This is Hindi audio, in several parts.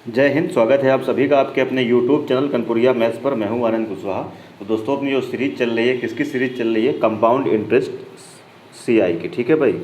जय हिंद। स्वागत है आप सभी का आपके अपने YouTube चैनल कनपुरिया मैथ्स पर। मैं हूं आनंद कुशवाहा। तो दोस्तों, अपनी जो सीरीज़ चल रही है, किसकी सीरीज़ चल रही है? कंपाउंड इंटरेस्ट CI की। ठीक है भाई।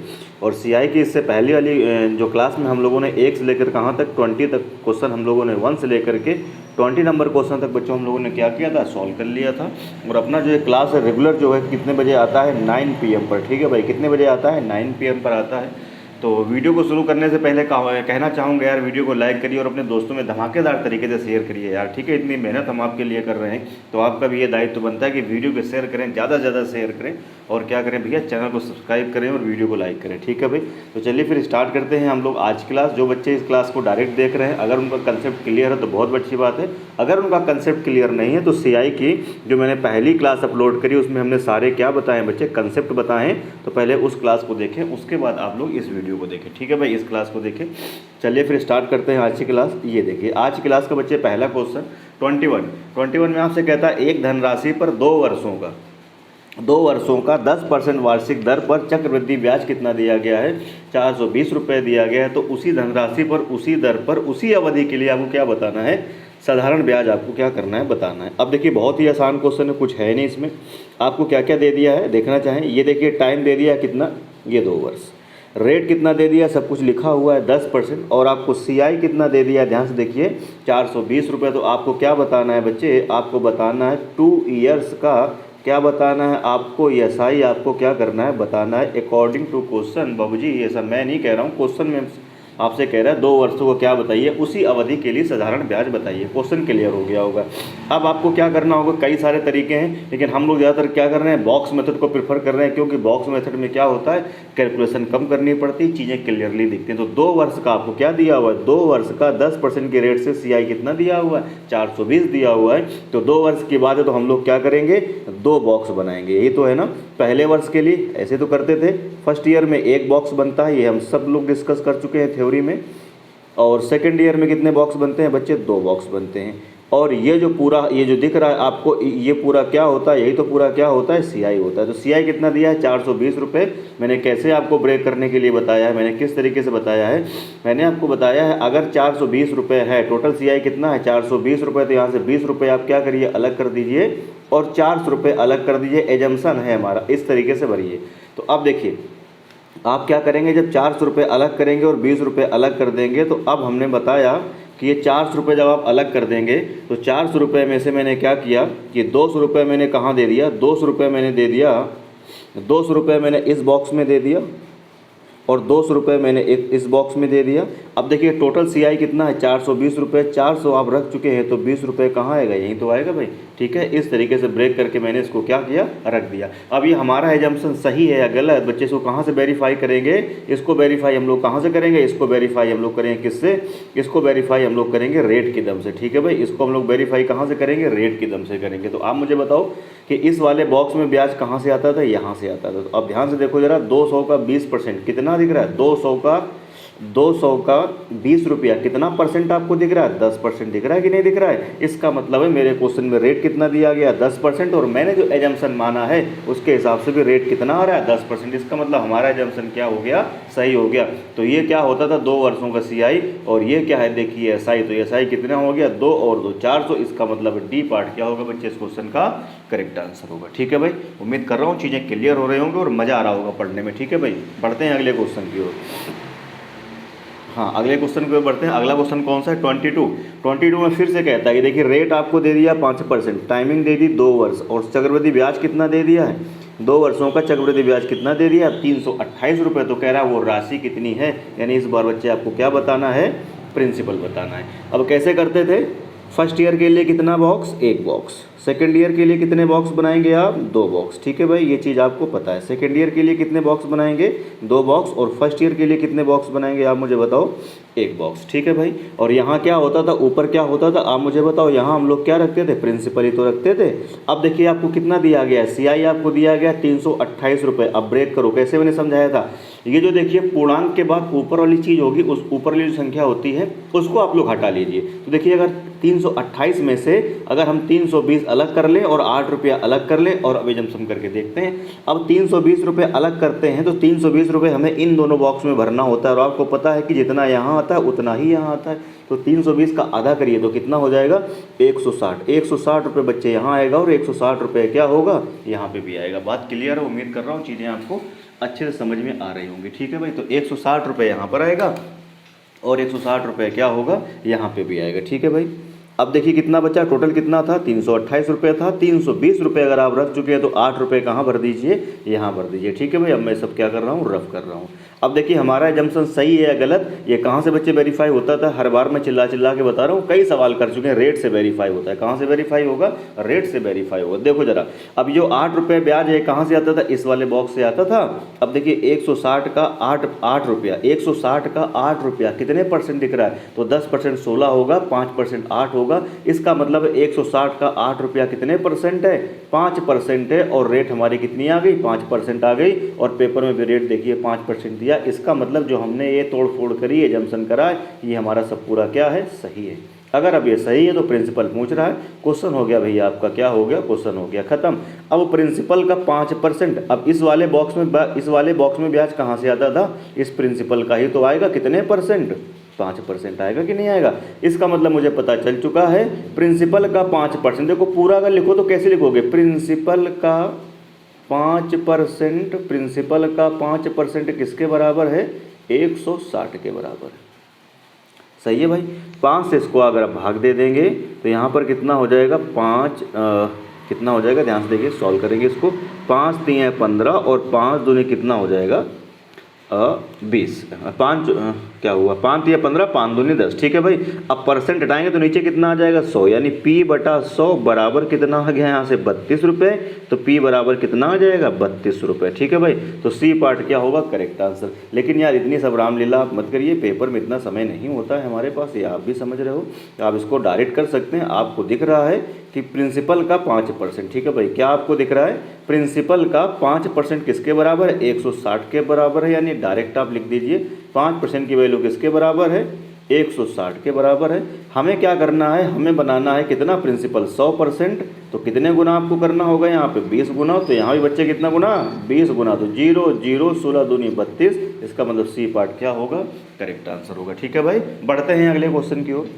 और CI की इससे पहली वाली जो क्लास में हम लोगों ने 1 से लेकर कहाँ तक 20 तक क्वेश्चन हम लोगों ने 1 से लेकर के 20 नंबर क्वेश्चन तक बच्चों हम लोगों ने क्या किया था, सॉल्व कर लिया था। और अपना जो क्लास है रेगुलर जो है कितने बजे आता है? 9 PM पर। ठीक है भाई, कितने बजे आता है? 9 PM पर आता है। तो वीडियो को शुरू करने से पहले कहना चाहूँगा यार, वीडियो को लाइक करिए और अपने दोस्तों में धमाकेदार तरीके से शेयर करिए यार। ठीक है, इतनी मेहनत हम आपके लिए कर रहे हैं तो आपका भी ये दायित्व बनता है कि वीडियो को शेयर करें, ज़्यादा से ज़्यादा शेयर करें। और क्या करें भैया, चैनल को सब्सक्राइब करें और वीडियो को लाइक करें। ठीक है भाई, तो चलिए फिर स्टार्ट करते हैं हम लोग आज की क्लास। जो बच्चे इस क्लास को डायरेक्ट देख रहे हैं, अगर उनका कंसेप्ट क्लियर है तो बहुत अच्छी बात है। अगर उनका कंसेप्ट क्लियर नहीं है तो CI की जो मैंने पहली क्लास अपलोड करी उसमें हमने सारे क्या बताएं बच्चे, कंसेप्ट बताएं। तो पहले उस क्लास को देखें, उसके बाद आप लोग इस वीडियो को देखें। ठीक है भाई, इस क्लास को देखें। चलिए फिर स्टार्ट करते हैं आज की क्लास। ये देखिए आज की क्लास का बच्चे पहला क्वेश्चन 21 में आपसे कहता है एक धनराशि पर 2 वर्षों का 10% वार्षिक दर पर चक्रवृद्धि ब्याज कितना दिया गया है? 420 रुपये दिया गया है। तो उसी धनराशि पर उसी दर पर उसी अवधि के लिए आपको क्या बताना है? साधारण ब्याज आपको क्या करना है, बताना है। अब देखिए बहुत ही आसान क्वेश्चन है, कुछ है नहीं इसमें। आपको क्या क्या दे दिया है देखना चाहें। ये देखिए टाइम दे दिया कितना, ये 2 वर्ष। रेट कितना दे दिया, सब कुछ लिखा हुआ है 10%। और आपको CI कितना दे दिया, ध्यान से देखिए 420 रुपये। तो आपको क्या बताना है बच्चे, आपको बताना है 2 ईयर्स का क्या बताना है आपको, SI आपको क्या करना है, बताना है अकॉर्डिंग टू क्वेश्चन। बाबूजी ये सब मैं नहीं कह रहा हूँ, क्वेश्चन में आपसे कह रहा है 2 वर्षों को क्या बताइए, उसी अवधि के लिए साधारण ब्याज बताइए। क्वेश्चन क्लियर हो गया होगा। अब आपको क्या करना होगा, कई सारे तरीके हैं लेकिन हम लोग ज़्यादातर क्या कर रहे हैं, बॉक्स मेथड को प्रेफर कर रहे हैं। क्योंकि बॉक्स मेथड में क्या होता है, कैलकुलेशन कम करनी पड़ती, चीज़ें क्लियरली दिखती हैं। तो 2 वर्ष का आपको क्या दिया हुआ है, 2 वर्ष का 10% के रेट से CI कितना दिया हुआ है, 420 दिया हुआ है। तो 2 वर्ष की बात है तो हम लोग क्या करेंगे, 2 बॉक्स बनाएंगे। यही तो है ना। पहले वर्ष के लिए ऐसे तो करते थे, फर्स्ट ईयर में 1 बॉक्स बनता है, ये हम सब लोग डिस्कस कर चुके हैं थ्योरी में। और सेकेंड ईयर में कितने बॉक्स बनते हैं बच्चे, 2 बॉक्स बनते हैं। और ये जो पूरा ये जो दिख रहा है आपको, ये पूरा क्या होता है, यही तो पूरा क्या होता है, CI होता है। तो CI कितना दिया है, 420 रुपये। मैंने कैसे आपको ब्रेक करने के लिए बताया है, मैंने किस तरीके से बताया है, मैंने आपको बताया है अगर 420 रुपये है, टोटल CI कितना है 420 रुपये। तो यहाँ से 20 रुपये आप क्या करिए, अलग कर दीजिए और 400 रुपये अलग कर दीजिए। एजम्पशन है हमारा, इस तरीके से भरिए। तो अब देखिए आप क्या करेंगे, जब 400 रुपये अलग करेंगे और 20 रुपये अलग कर देंगे, तो अब हमने बताया कि ये 400 रुपये जब आप अलग कर देंगे तो 400 रुपये में से मैंने क्या किया कि 200 रुपये मैंने कहाँ दे दिया, 200 रुपये मैंने दे दिया, 200 रुपये मैंने इस बॉक्स में दे दिया और 200 रुपये मैंने एक इस बॉक्स में दे दिया। अब देखिए टोटल CI कितना है, 420 रुपये। 400 आप रख चुके हैं तो 20 रुपये कहाँ आएगा, यहीं तो आएगा भाई। ठीक है, इस तरीके से ब्रेक करके मैंने इसको क्या किया, रख दिया। अब ये हमारा एजम्पशन सही है या गलत, बच्चे इसको कहाँ से वेरीफाई करेंगे, इसको वेरीफाई हम लोग कहाँ से करेंगे, इसको वेरीफाई हम लोग करेंगे किससे, इसको वेरीफाई हम लोग करेंगे रेट की दम से। ठीक है भाई, इसको हम लोग वेरीफाई कहाँ से करेंगे, रेट की दम से करेंगे। तो आप मुझे बताओ कि इस वाले बॉक्स में ब्याज कहाँ से आता था, यहाँ से आता था। तो अब ध्यान से देखो जरा, 200 का 20% कितना दिख रहा है, 200 का 20 रुपया कितना परसेंट आपको दिख रहा है, 10% दिख रहा है कि नहीं दिख रहा है। इसका मतलब है मेरे क्वेश्चन में रेट कितना दिया गया, 10%। और मैंने जो एजम्पशन माना है उसके हिसाब से भी रेट कितना आ रहा है, 10%। इसका मतलब हमारा एजम्पशन क्या हो गया, सही हो गया। तो ये क्या होता था, 2 वर्षों का CI। और ये क्या है देखिए SI। तो SI कितना हो गया, 2 और 2 400। इसका मतलब D पार्ट क्या होगा बच्चे, इस क्वेश्चन का करेक्ट आंसर होगा। ठीक है भाई, उम्मीद कर रहा हूँ चीज़ें क्लियर हो रही होंगी और मज़ा आ रहा होगा पढ़ने में। ठीक है भाई, बढ़ते हैं अगले क्वेश्चन की ओर। हाँ, अगले क्वेश्चन की ओर बढ़ते हैं। अगला क्वेश्चन कौन सा है, 22 में फिर से कहता है कि देखिए रेट आपको दे दिया 5%, टाइमिंग दे दी 2 वर्ष और चक्रवृद्धि ब्याज कितना दे दिया है, 2 वर्षों का चक्रवृद्धि ब्याज कितना दे दिया, 328 रुपये। तो कह रहा है वो राशि कितनी है, यानी इस बार बच्चे आपको क्या बताना है, प्रिंसिपल बताना है। अब कैसे करते थे, फर्स्ट ईयर के लिए कितना बॉक्स, 1 बॉक्स। सेकेंड ईयर के लिए कितने बॉक्स बनाएंगे आप, 2 बॉक्स। ठीक है भाई, ये चीज़ आपको पता है। सेकेंड ईयर के लिए कितने बॉक्स बनाएंगे, 2 बॉक्स। और फर्स्ट ईयर के लिए कितने बॉक्स बनाएंगे आप मुझे बताओ, 1 बॉक्स। ठीक है भाई, और यहाँ क्या होता था, ऊपर क्या होता था आप मुझे बताओ, यहाँ हम लोग क्या रखते थे, प्रिंसिपल ही तो रखते थे। अब देखिए आपको कितना दिया गया है, CI आपको दिया गया 328 रुपये। अब ब्रेक करो, कैसे मैंने समझाया था, ये जो देखिए पूर्णांक के बाद ऊपर वाली चीज़ होगी, उस ऊपर वाली जो संख्या होती है उसको आप लोग हटा लीजिए। तो देखिए अगर 328 में से अगर हम 320 अलग कर लें और 8 रुपया अलग कर लें, और अभी हम सम करके देखते हैं। अब 320 रुपये अलग करते हैं तो 320 रुपये हमें इन दोनों बॉक्स में भरना होता है, और आपको पता है कि जितना यहाँ आता है उतना ही यहाँ आता है। तो 320 का आधा करिए तो कितना हो जाएगा 160। 160 रुपये बच्चे यहाँ आएगा और 160 रुपये क्या होगा यहाँ पे भी आएगा। बात क्लियर है, उम्मीद कर रहा हूँ चीज़ें आपको अच्छे से समझ में आ रही होंगी। ठीक है भाई, तो 160 रुपये यहाँ पर आएगा और 160 रुपये क्या होगा यहाँ पे भी आएगा। ठीक है भाई, अब देखिए कितना बचा, टोटल कितना था 328 रुपये था। 320 रुपये अगर आप रख चुके हैं तो 8 रुपये कहाँ भर दीजिए, यहाँ भर दीजिए। ठीक है भाई, अब मैं सब क्या कर रहा हूँ, रफ कर रहा हूँ। अब देखिए हमारा एजम्पशन सही है या गलत, ये कहाँ से बच्चे वेरीफाई होता था, हर बार मैं चिल्ला चिल्ला के बता रहा हूँ, कई सवाल कर चुके हैं, रेट से वेरीफाई होता है। कहाँ से वेरीफाई होगा, रेट से वेरीफाई होगा। देखो जरा, अब जो 8 रुपये ब्याज है कहाँ से आता था, इस वाले बॉक्स से आता था। अब देखिए 160 का 8 रुपया, 160 का 8 रुपया कितने परसेंट दिख रहा है, तो 10% 16 होगा, 5% 8 होगा। इसका मतलब 160 का 8 रुपया कितने परसेंट है, 5% है, और रेट हमारी कितनी आ गई, 5% आ गई। और पेपर में भी रेट देखिए 5% दिया। इसका मतलब जो हमने ये तोड़ फोड़ करी, एजम्पशन करा, ये हमारा सब पूरा क्या है, सही है। अगर अब ये सही है तो प्रिंसिपल पूछ रहा है, क्वेश्चन हो गया भैया आपका, क्या हो गया, क्वेश्चन हो गया खत्म। अब प्रिंसिपल का 5%, अब इस वाले बॉक्स में ब्याज कहाँ से आता था, इस प्रिंसिपल का ही तो आएगा। कितने परसेंट, 5% आएगा कि नहीं आएगा। इसका मतलब मुझे पता चल चुका है प्रिंसिपल का 5%। देखो पूरा अगर लिखो तो कैसे लिखोगे, प्रिंसिपल का 5%, प्रिंसिपल का 5% किसके बराबर है, 160 के बराबर है। सही है भाई, 5 से इसको अगर आप भाग दे देंगे तो यहाँ पर कितना हो जाएगा, 5 कितना हो जाएगा, ध्यान से देखिए, सॉल्व करेंगे इसको। 5 3 15 और 5 दूनी कितना हो जाएगा, 20। 5 क्या हुआ, 5 3 15, 5 दूनी 10। ठीक है भाई, अब परसेंट हटाएंगे तो नीचे कितना आ जाएगा, 100, यानी P/100 बराबर कितना आ गया यहाँ से 32 रुपये। तो P बराबर कितना आ जाएगा, 32 रुपये। ठीक है भाई, तो C पार्ट क्या होगा, करेक्ट आंसर। लेकिन यार इतनी सब रामलीला आप मत करिए, पेपर में इतना समय नहीं होता है हमारे पास, ये आप भी समझ रहे हो। आप इसको डायरेक्ट कर सकते हैं। आपको दिख रहा है कि प्रिंसिपल का 5%, ठीक है भाई, क्या आपको दिख रहा है, प्रिंसिपल का 5% किसके बराबर है, 160 के बराबर है। यानी डायरेक्ट आप लिख दीजिए 5% की वैल्यू किसके बराबर है, 160 के बराबर है। हमें क्या करना है, हमें बनाना है कितना, प्रिंसिपल 100%। तो कितने गुना आपको करना होगा, यहाँ पे 20 गुना। तो यहाँ भी बच्चे कितना गुना, 20 गुना। तो 0 0 16 दूनी 32। इसका मतलब C पार्ट क्या होगा, करेक्ट आंसर होगा। ठीक है भाई, बढ़ते हैं अगले क्वेश्चन की ओर।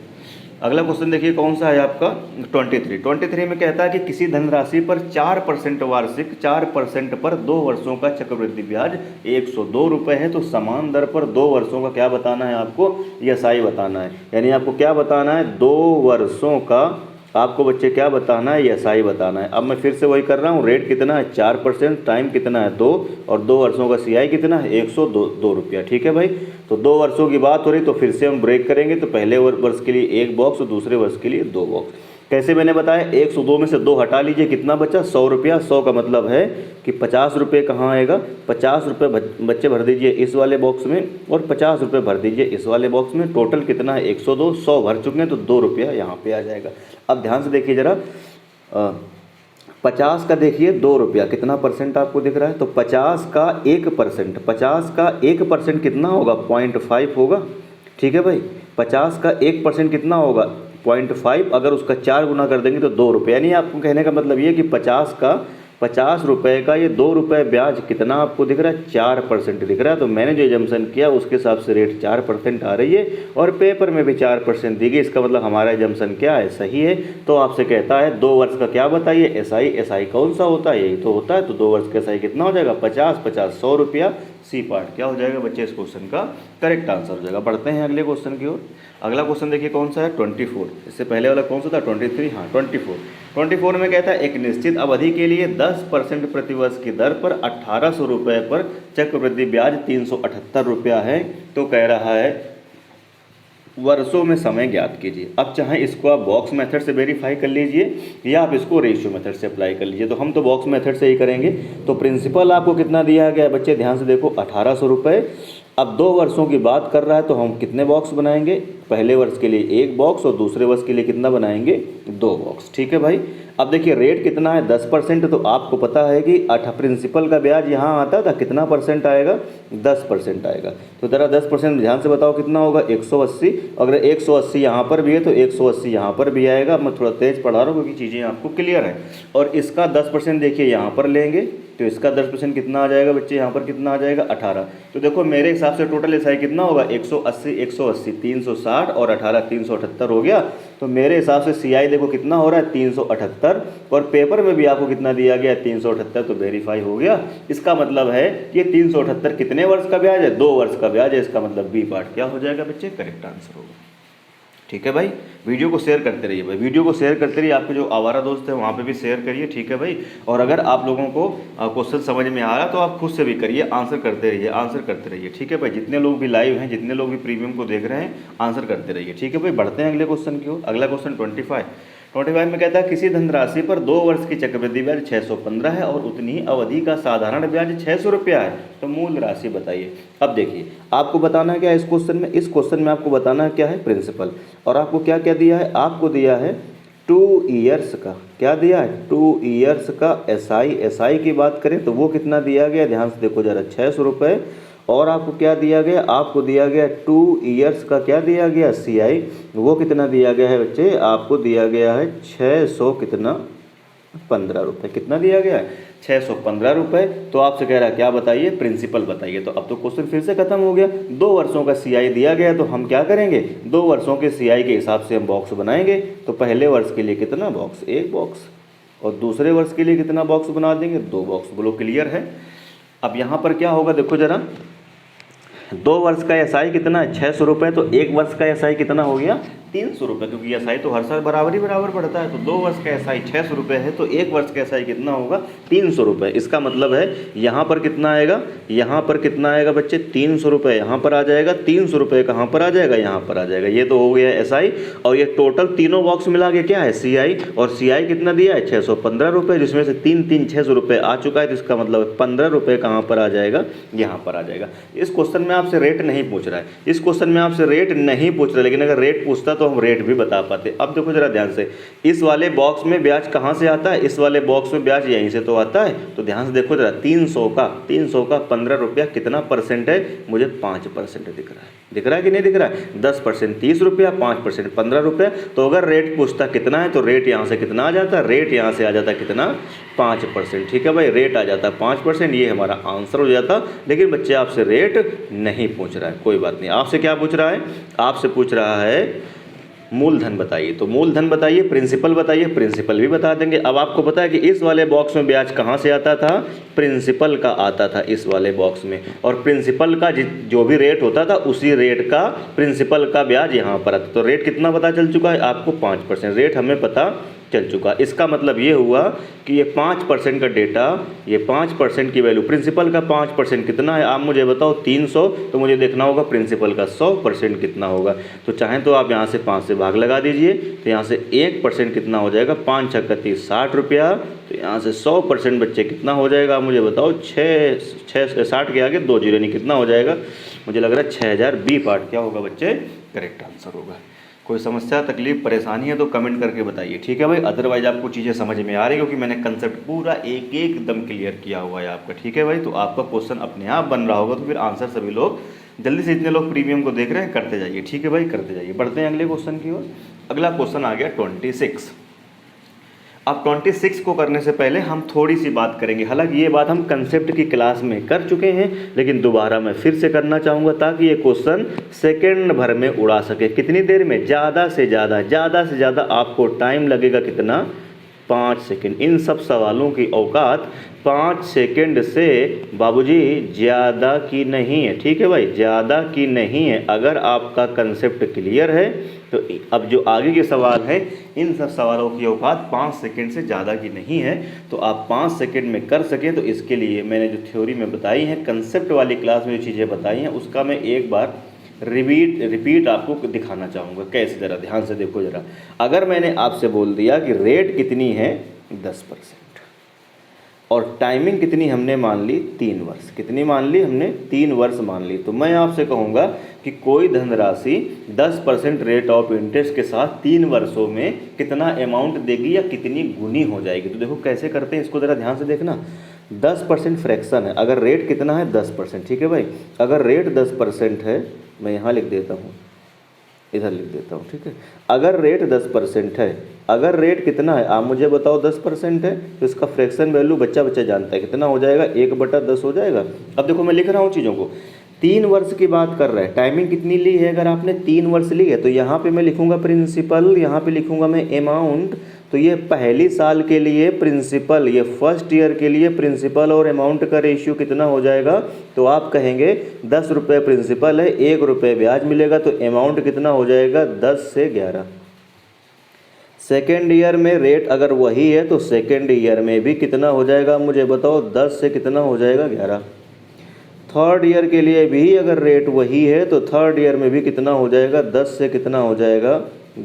अगला क्वेश्चन देखिए कौन सा है आपका, 23 में कहता है कि किसी धनराशि पर 4% वार्षिक, 4% पर 2 वर्षों का चक्रवृद्धि ब्याज 102 रुपये है। तो समान दर पर 2 वर्षों का क्या बताना है आपको, SI बताना है। यानी आपको क्या बताना है, 2 वर्षों का आपको बच्चे क्या बताना है, SI बताना है। अब मैं फिर से वही कर रहा हूँ, रेट कितना है 4%, टाइम कितना है 2, और 2 वर्षों का CI कितना है 102 रुपया। ठीक है भाई, तो 2 वर्षों की बात हो रही, तो फिर से हम ब्रेक करेंगे। तो पहले वर्ष के लिए 1 बॉक्स और दूसरे वर्ष के लिए 2 बॉक्स। कैसे मैंने बताया, 102 में से 2 हटा लीजिए, कितना बचा, 100 रुपया। 100 का मतलब है कि 50 रुपये कहाँ आएगा, 50 रुपये बच्चे भर दीजिए इस वाले बॉक्स में, और 50 रुपये भर दीजिए इस वाले बॉक्स में। टोटल कितना है 102, 100 भर चुके हैं तो 2 रुपया यहाँ पे आ जाएगा। अब ध्यान से देखिए जरा, 50 का देखिए 2 रुपया, कितना परसेंट आपको दिख रहा है, तो 50 का 1%, 50 का 1% कितना होगा, 0.5 होगा। ठीक है भाई, 50 का 1% कितना होगा, 0.5। अगर उसका 4 गुना कर देंगे तो 2 रुपये। यानी आपको कहने का मतलब ये कि 50 रुपये का ये 2 रुपये ब्याज कितना आपको दिख रहा है, 4% दिख रहा है। तो मैंने जो एजम्पशन किया उसके हिसाब से रेट 4% आ रही है, और पेपर में भी 4% दी गई। इसका मतलब हमारा एजम्पशन क्या है, सही है। तो आपसे कहता है 2 वर्ष का क्या बताइए, SI कौन सा होता है, यही तो होता है। तो 2 वर्ष का SI कितना हो जाएगा, 50 50 100 रुपया। C पार्ट क्या हो जाएगा बच्चे, इस क्वेश्चन का करेक्ट आंसर हो जाएगा। बढ़ते हैं अगले क्वेश्चन की ओर। अगला क्वेश्चन देखिए कौन सा है, 24। इससे पहले वाला कौन सा था, 23, हाँ 24 में कहता है एक निश्चित अवधि के लिए 10% प्रतिवर्ष की दर पर 1800 रुपये पर चक्रवृद्धि ब्याज 378 रुपया है। तो कह रहा है वर्षों में समय ज्ञात कीजिए। अब चाहे इसको आप बॉक्स मेथड से वेरीफाई कर लीजिए या आप इसको रेशियो मेथड से अप्लाई कर लीजिए। तो हम तो बॉक्स मेथड से ही करेंगे। तो प्रिंसिपल आपको कितना दिया गया है बच्चे, ध्यान से देखो 1800 रुपये। अब 2 वर्षों की बात कर रहा है तो हम कितने बॉक्स बनाएंगे, पहले वर्ष के लिए 1 बॉक्स और दूसरे वर्ष के लिए कितना बनाएंगे, 2 बॉक्स। ठीक है भाई। अब देखिए रेट कितना है, 10%। तो आपको पता है कि प्रिंसिपल का ब्याज यहाँ आता था कितना परसेंट आएगा, 10% आएगा। तो ज़रा 10% ध्यान से बताओ कितना होगा, 180। अगर 180 यहाँ पर भी है तो 180 यहाँ पर भी आएगा। मैं थोड़ा तेज़ पढ़ा रहा हूँ क्योंकि चीज़ें आपको क्लियर हैं। और इसका 10% देखिए यहाँ पर लेंगे तो इसका 10% कितना आ जाएगा बच्चे, यहाँ पर कितना आ जाएगा, 18। तो देखो मेरे हिसाब से टोटल एसआई कितना होगा, 180 180 360 और 18 378 हो गया। तो मेरे हिसाब से सीआई देखो कितना हो रहा है, 378। और पेपर में भी आपको कितना दिया गया है, 378। तो वेरीफाई हो गया। इसका मतलब है कि 378 कितने वर्ष का ब्याज है, 2 वर्ष का ब्याज है। इसका मतलब बी पार्ट क्या हो जाएगा बच्चे, करेक्ट आंसर होगा। ठीक है भाई। वीडियो को शेयर करते रहिए भाई, वीडियो को शेयर करते रहिए। आपके जो आवारा दोस्त है वहाँ पे भी शेयर करिए। ठीक है भाई। और अगर आप लोगों को क्वेश्चन समझ में आ रहा तो आप खुद से भी करिए, आंसर करते रहिए, आंसर करते रहिए। ठीक है भाई। जितने लोग भी लाइव हैं, जितने लोग भी प्रीमियम को देख रहे हैं, आंसर करते रहिए। ठीक है भाई। बढ़ते हैं अगले क्वेश्चन की ओर। अगला क्वेश्चन 25 में कहता है किसी धनराशि पर 2 वर्ष की चक्रवृद्धि ब्याज 615 है और उतनी ही अवधि का साधारण ब्याज 600 रुपया है, तो मूल राशि बताइए। अब देखिए आपको बताना है क्या इस क्वेश्चन में, इस क्वेश्चन में आपको बताना है क्या है, प्रिंसिपल। और आपको क्या क्या दिया है, आपको दिया है 2 ईयर्स का, क्या दिया है, 2 ईयर्स का एसआई। एसआई की बात करें तो वो कितना दिया गया, ध्यान से देखो जरा, 600 रुपये। और आपको क्या दिया गया, आपको दिया गया 2 ईयर्स का क्या दिया गया, सीआई। वो कितना दिया गया है बच्चे, आपको दिया गया है 600 कितना, 15 रुपये। कितना दिया गया है, 615 रुपये। तो आपसे कह रहा है क्या बताइए, प्रिंसिपल बताइए। तो अब तो क्वेश्चन फिर से खत्म हो गया। 2 वर्षों का सीआई दिया गया तो हम क्या करेंगे, 2 वर्षों के सीआई के हिसाब से हम बॉक्स बनाएंगे। तो पहले वर्ष के लिए कितना बॉक्स, 1 बॉक्स। और दूसरे वर्ष के लिए कितना बॉक्स बना देंगे, 2 बॉक्स। बोलो क्लियर है। अब यहाँ पर क्या होगा देखो जरा, 2 वर्ष का एसआई कितना है, 600 रुपये। तो 1 वर्ष का एसआई कितना हो गया, 300 रुपये, क्योंकि एसआई तो हर साल बराबर ही बराबर बढ़ता है। तो 2 वर्ष का एसआई 600 रुपये है, तो 1 वर्ष का एसआई कितना होगा, 300 रुपये। इसका मतलब है यहाँ पर कितना आएगा, यहाँ पर कितना आएगा बच्चे, 300 रुपये यहाँ पर आ जाएगा, 300 रुपये कहाँ पर आ जाएगा, यहाँ पर आ जाएगा। ये तो हो गया एसआई। और ये टोटल तीनों बॉक्स मिला के क्या है, सीआई। और सीआई कितना दिया है, 615 रुपये, जिसमें से 3 600 रुपये आ चुका है। तो इसका मतलब 15 रुपये कहाँ पर आ जाएगा, यहाँ पर आ जाएगा। इस क्वेश्चन में आपसे रेट नहीं पूछ रहा है, इस क्वेश्चन में आपसे रेट नहीं पूछ रहा है, लेकिन अगर रेट पूछता तो हम रेट भी बता पाते। अब देखो जरा ध्यान से, इस वाले बॉक्स में ब्याज कहाँ से आता है, इस वाले बॉक्स में ब्याज यहीं से तो आता है। तो ध्यान से देखो जरा, 300 का 15 रुपया कितना परसेंट है, मुझे 5% दिख रहा है। दिख रहा है कि नहीं दिख रहा है, 10% 30 रुपया, 5% 15 रुपया। तो अगर रेट पूछता कितना है तो रेट यहाँ से कितना आ जाता है, रेट यहाँ से आ जाता कितना, 5%। ठीक है भाई, रेट आ जाता 5%, ये हमारा आंसर हो जाता। लेकिन बच्चे आपसे रेट नहीं पूछ रहा है, कोई बात नहीं। आपसे क्या पूछ रहा है, आपसे पूछ रहा है मूलधन बताइए। तो मूलधन बताइए, प्रिंसिपल बताइए, प्रिंसिपल भी बता देंगे। अब आपको पता है कि इस वाले बॉक्स में ब्याज कहाँ से आता था, प्रिंसिपल का आता था इस वाले बॉक्स में। और प्रिंसिपल का जो भी रेट होता था उसी रेट का प्रिंसिपल का ब्याज यहाँ पर आता। तो रेट कितना पता चल चुका है आपको, 5%। रेट हमें पता चल चुका। इसका मतलब ये हुआ कि ये 5% का डेटा, ये 5% की वैल्यू, प्रिंसिपल का 5% कितना है, आप मुझे बताओ 300। तो मुझे देखना होगा प्रिंसिपल का 100% कितना होगा। तो चाहें तो आप यहाँ से 5 से भाग लगा दीजिए, तो यहाँ से 1% कितना हो जाएगा, 5 छक्का 30, 60 रुपया। तो यहाँ से 100% बच्चे कितना हो जाएगा, आप मुझे बताओ, 60 के आगे 2 जीरो नहीं, कितना हो जाएगा, मुझे लग रहा है 6000। बी पार्ट क्या होगा बच्चे, करेक्ट आंसर होगा। कोई समस्या, तकलीफ, परेशानी है तो कमेंट करके बताइए। ठीक है भाई। अदरवाइज आपको चीज़ें समझ में आ रही है, क्योंकि मैंने कंसेप्ट पूरा एक एकदम क्लियर किया हुआ है आपका। ठीक है भाई। तो आपका क्वेश्चन अपने आप बन रहा होगा, तो फिर आंसर सभी लोग जल्दी से, इतने लोग प्रीमियम को देख रहे हैं, करते जाइए। ठीक है भाई, करते जाइए। बढ़ते हैं अगले क्वेश्चन की ओर। अगला क्वेश्चन आ गया 26। अब 26 को करने से पहले हम थोड़ी सी बात करेंगे। हालांकि ये बात हम कंसेप्ट की क्लास में कर चुके हैं, लेकिन दोबारा मैं फिर से करना चाहूँगा ताकि ये क्वेश्चन सेकंड भर में उड़ा सके। कितनी देर में, ज़्यादा से ज़्यादा आपको टाइम लगेगा कितना, 5 सेकंड। इन सब सवालों की औकात 5 सेकंड से बाबूजी ज़्यादा की नहीं है। ठीक है भाई, ज़्यादा की नहीं है। अगर आपका कंसेप्ट क्लियर है तो अब जो आगे के सवाल हैं, इन सब सवालों की औकात 5 सेकंड से ज़्यादा की नहीं है। तो आप 5 सेकंड में कर सकें, तो इसके लिए मैंने जो थ्योरी में बताई है, कंसेप्ट वाली क्लास में जो चीज़ें बताई हैं, उसका मैं एक बार रिपीट आपको दिखाना चाहूँगा। कैसे, ज़रा ध्यान से देखो जरा। अगर मैंने आपसे बोल दिया कि रेट कितनी है, 10%, और टाइमिंग कितनी हमने मान ली, 3 वर्ष। कितनी मान ली हमने, 3 वर्ष मान ली। तो मैं आपसे कहूँगा कि कोई धनराशि 10% रेट ऑफ इंटरेस्ट के साथ 3 वर्षों में कितना अमाउंट देगी या कितनी गुनी हो जाएगी। तो देखो कैसे करते हैं इसको, ज़रा ध्यान से देखना। 10% फ्रैक्शन है, अगर रेट कितना है 10%, ठीक है भाई। अगर रेट 10% है, मैं यहाँ लिख देता हूँ, इधर लिख देता हूँ, ठीक है। अगर रेट 10% है, अगर रेट कितना है आप मुझे बताओ, 10% है, तो इसका फ्रैक्शन वैल्यू बच्चा बच्चा जानता है कितना हो जाएगा, 1/10 हो जाएगा। अब देखो मैं लिख रहा हूँ चीज़ों को, 3 वर्ष की बात कर रहा है। टाइमिंग कितनी ली है, अगर आपने 3 वर्ष ली है तो यहाँ पे मैं लिखूँगा प्रिंसिपल, यहाँ पे लिखूँगा मैं अमाउंट। तो ये पहली साल के लिए प्रिंसिपल, ये फर्स्ट ईयर के लिए प्रिंसिपल और अमाउंट का रेशियो कितना हो जाएगा, तो आप कहेंगे 10 रुपये प्रिंसिपल है, 1 रुपये ब्याज मिलेगा, तो अमाउंट कितना हो जाएगा, 10 से 11। सेकेंड ईयर में रेट अगर वही है तो सेकेंड ईयर में भी कितना हो जाएगा मुझे बताओ, 10 से कितना हो जाएगा, 11। थर्ड ईयर के लिए भी अगर रेट वही है तो थर्ड ईयर में भी कितना हो जाएगा, 10 से कितना हो जाएगा,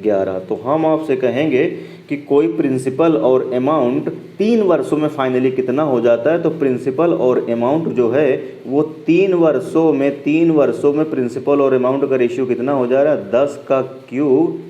11। तो हम आपसे कहेंगे कि कोई प्रिंसिपल और अमाउंट 3 वर्षों में फाइनली कितना हो जाता है, तो प्रिंसिपल और अमाउंट जो है वो 3 वर्षों में प्रिंसिपल और अमाउंट का रेशियो कितना हो जा रहा है, 10 का क्यूब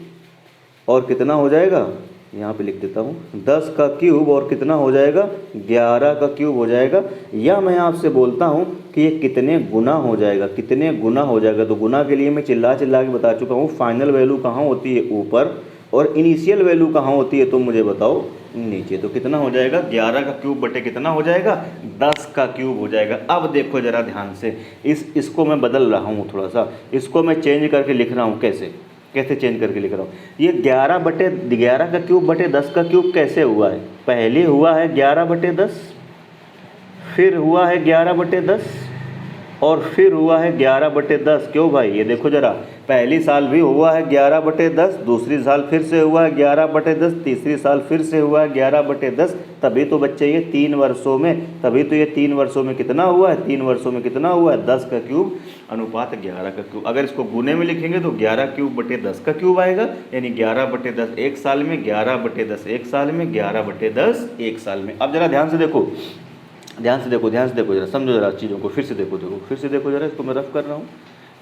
और कितना हो जाएगा, यहाँ पे लिख देता हूँ, 10 का क्यूब और कितना हो जाएगा, 11 का क्यूब हो जाएगा। या मैं आपसे बोलता हूँ कि ये कितने गुना हो जाएगा, कितने गुना हो जाएगा। तो गुना के लिए मैं चिल्ला चिल्ला के बता चुका हूँ, फाइनल वैल्यू कहाँ होती है, ऊपर, और इनिशियल वैल्यू कहाँ होती है, तुम मुझे बताओ, नीचे। तो कितना हो जाएगा, 11 का क्यूब बटे कितना हो जाएगा, 10 का क्यूब हो जाएगा। अब देखो ज़रा ध्यान से, इसको मैं बदल रहा हूँ थोड़ा सा, इसको मैं चेंज करके लिख रहा हूँ। कैसे चेंज करके लिख रहा हूँ, ये 11 का क्यूब बटे 10 का क्यूब कैसे हुआ है, पहले हुआ है 11/10, फिर हुआ है 11/10 और फिर हुआ है 11/10। क्यों भाई, ये देखो जरा, पहली साल भी हुआ है 11/10, दूसरी साल फिर से हुआ है 11/10, तीसरी साल फिर से हुआ है 11/10। तभी तो बच्चे ये 3 वर्षों में, तभी तो ये 3 वर्षों में कितना हुआ है, 3 वर्षों में कितना हुआ है, 10 का क्यूब अनुपात 11 का क्यूब। अगर इसको गुने में लिखेंगे तो 11 क्यूब बटे 10 का क्यूब आएगा, यानी 11/10 एक साल में, 11/10 एक साल में, 11/10 एक साल में। अब जरा ध्यान से देखो, ध्यान से देखो जरा, समझो जरा चीज़ों को, फिर से देखो जरा, इसको मैं रफ कर रहा हूँ,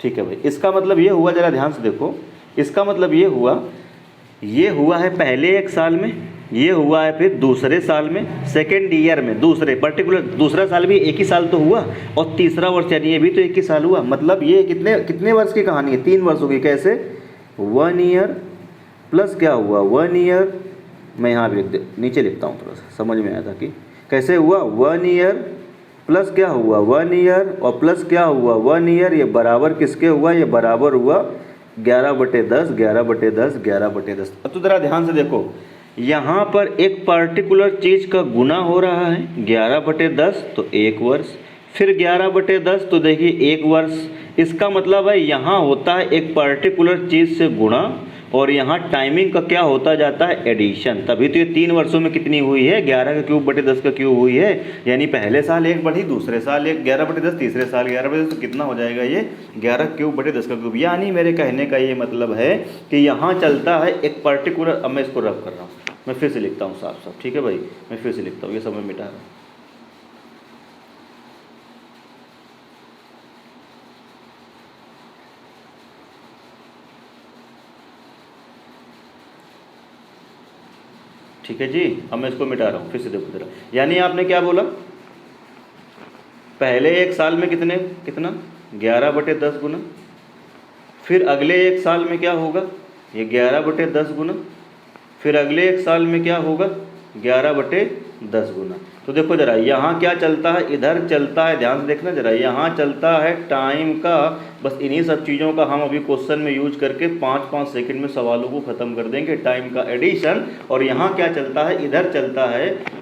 ठीक है भाई। इसका मतलब ये हुआ, जरा ध्यान से देखो, इसका मतलब ये हुआ है पहले एक साल में, ये हुआ है फिर दूसरे साल में, सेकेंड ईयर में, दूसरा साल भी एक ही साल तो हुआ, और तीसरा वर्ष यानी ये भी तो एक ही साल हुआ। मतलब ये कितने वर्ष की कहानी है, 3 वर्षों की। कैसे, 1 ईयर प्लस क्या हुआ, 1 ईयर, मैं यहाँ नीचे लिखता हूँ, थोड़ा सा समझ में आया था कि कैसे हुआ, 1 ईयर प्लस क्या हुआ, 1 ईयर और प्लस क्या हुआ, 1 ईयर, ये बराबर किसके हुआ, ये बराबर हुआ 11/10, 11/10, 11/10। अब तो ज़रा ध्यान से देखो, यहाँ पर एक पर्टिकुलर चीज़ का गुना हो रहा है, 11/10 तो 1 वर्ष, फिर 11/10 तो देखिए 1 वर्ष। इसका मतलब है यहाँ होता है एक पर्टिकुलर चीज़ से गुणा, और यहाँ टाइमिंग का क्या होता जाता है, एडिशन। तभी तो ये 3 वर्षों में कितनी हुई है, 11 का क्यूब बटे 10 का क्यूब हुई है। यानी पहले साल 1 बढ़ी, दूसरे साल 1, 11/10, तीसरे साल 11/10, तो कितना हो जाएगा ये, 11 क्यूब बटे 10 का क्यूब। यानी मेरे कहने का ये मतलब है कि यहाँ चलता है एक पर्टिकुलर, अब मैं इसको रफ कर रहा हूँ, मैं फिर से लिखता हूँ साफ साफ, ठीक है भाई, मैं फिर से लिखता हूँ, ये समय मिटा रहा हूँ। ठीक है जी, अब मैं इसको मिटा रहा हूँ, फिर से देखो जरा। यानी आपने क्या बोला, पहले एक साल में कितना 11/10 गुना, फिर अगले एक साल में क्या होगा, ये 11/10 गुना, फिर अगले एक साल में क्या होगा, 11/10 गुना। तो देखो जरा, यहाँ क्या चलता है, इधर चलता है, ध्यान से देखना जरा, यहाँ चलता है टाइम का। बस इन्हीं सब चीज़ों का हम अभी क्वेश्चन में यूज करके 5-5 सेकंड में सवालों को ख़त्म कर देंगे, टाइम का एडिशन। और यहाँ क्या चलता है, इधर चलता है